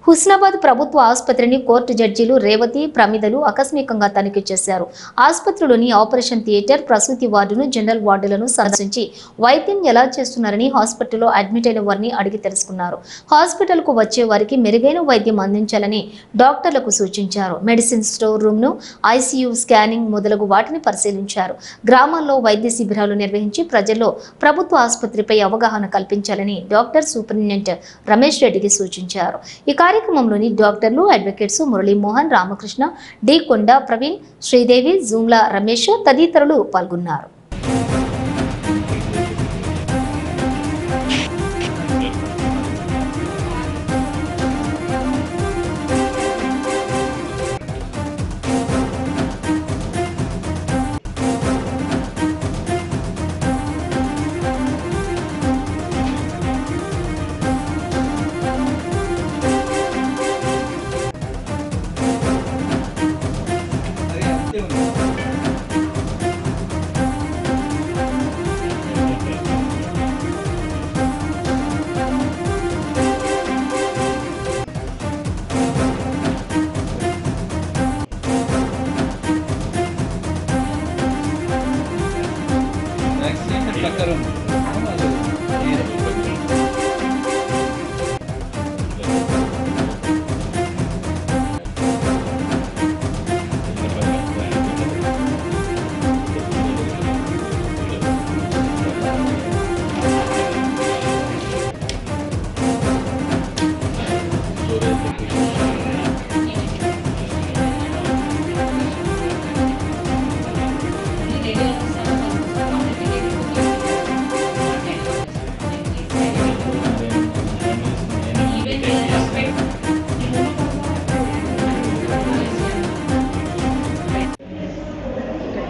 హుస్నాబాద్ ప్రభుత్వ ఆసుపత్రిని కోర్టు జడ్జీలు రేవతి, ప్రమిదలు ఆకస్మికంగా తనిఖీ చేశారు. ఆసుపత్రిలోని ఆపరేషన్ థియేటర్, ప్రసూతి వార్డును, జనరల్ వార్డులను సందర్శించి వైద్యం ఎలా చేస్తున్నారని హాస్పిటల్లో అడ్మిట్ అయిన వారిని అడిగి తెలుసుకున్నారు. హాస్పిటల్కు వచ్చే వారికి మెరుగైన వైద్యం అందించాలని డాక్టర్లకు సూచించారు. మెడిసిన్ స్టోర్ రూమ్ను, ఐసీయూ, స్కానింగ్ మొదలగు వాటిని పరిశీలించారు. గ్రామాల్లో వైద్య శిబిరాలు నిర్వహించి ప్రజల్లో ప్రభుత్వ ఆసుపత్రిపై అవగాహన కల్పించాలని డాక్టర్ సూపరింటెండెంట్ రమేష్ రెడ్డికి సూచించారు. ఈ కార్యక్రమంలోని డాక్టర్లు, అడ్వకేట్స్ మురళీమోహన్, రామకృష్ణ, డి కొండ ప్రవీణ్, శ్రీదేవి, జూమ్లా రమేష్ తదితరులు పాల్గొన్నారు.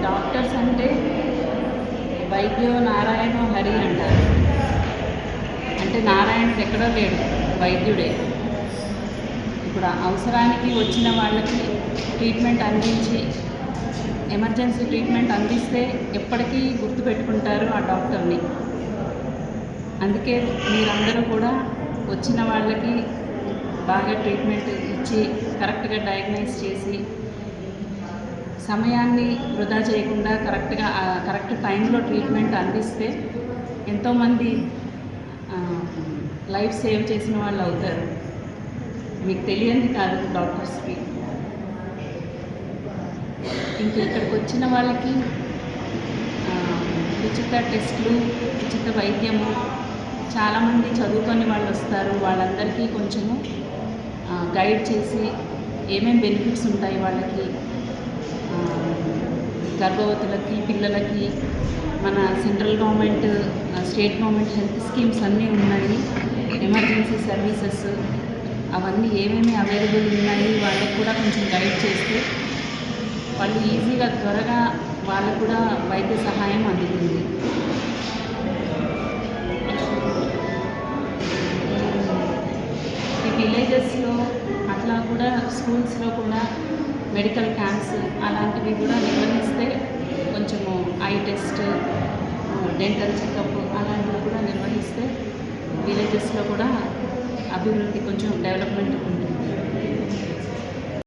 డాక్టర్స్ అంటే వైద్యో నారాయణో హరి అంటారు. అంటే నారాయణుడు ఎక్కడో లేడు, వైద్యుడే. ఇప్పుడు అవసరానికి వచ్చిన వాళ్ళకి ట్రీట్మెంట్ అందించి, ఎమర్జెన్సీ ట్రీట్మెంట్ అందిస్తే ఎప్పటికీ గుర్తుపెట్టుకుంటారు ఆ డాక్టర్ని. అందుకే మీరందరూ కూడా వచ్చిన వాళ్ళకి బాగా ట్రీట్మెంట్ ఇచ్చి, కరెక్ట్గా డయాగ్నైజ్ చేసి, సమయాన్ని వృధా చేయకుండా కరెక్ట్ టైంలో ట్రీట్మెంట్ అందిస్తే ఎంతోమంది లైఫ్ సేవ్ చేసిన వాళ్ళు అవుతారు. మీకు తెలియంది కాదు డాక్టర్స్కి. ఇంక ఇక్కడికి వచ్చిన వాళ్ళకి ఉచిత టెస్టులు, ఉచిత వైద్యము, చాలామంది చదువుకొని వాళ్ళు వస్తారు. వాళ్ళందరికీ కొంచెము గైడ్ చేసి ఏమేమి బెనిఫిట్స్ ఉంటాయి వాళ్ళకి, గర్భవతులకి, పిల్లలకి మన central government, state government health schemes అన్నీ ఉన్నాయి. ఎమర్జెన్సీ సర్వీసెస్ అవన్నీ ఏమేమి అవైలబుల్ ఉన్నాయి వాళ్ళకి కూడా కొంచెం గైడ్ చేస్తే వాళ్ళు ఈజీగా, త్వరగా వాళ్ళకు కూడా వైద్య సహాయం అందుతుంది. ఈ విలేజెస్లో అట్లా కూడా స్కూల్స్లో కూడా మెడికల్ క్యాంప్స్ అలాంటివి కూడా నిర్వహిస్తే కొంచెము ఐ టెస్ట్, డెంటల్ చెకప్ అలాంటివి కూడా నిర్వహిస్తే విలేజెస్లో కూడా అభివృద్ధి, కొంచెం డెవలప్మెంట్ ఉంటుంది.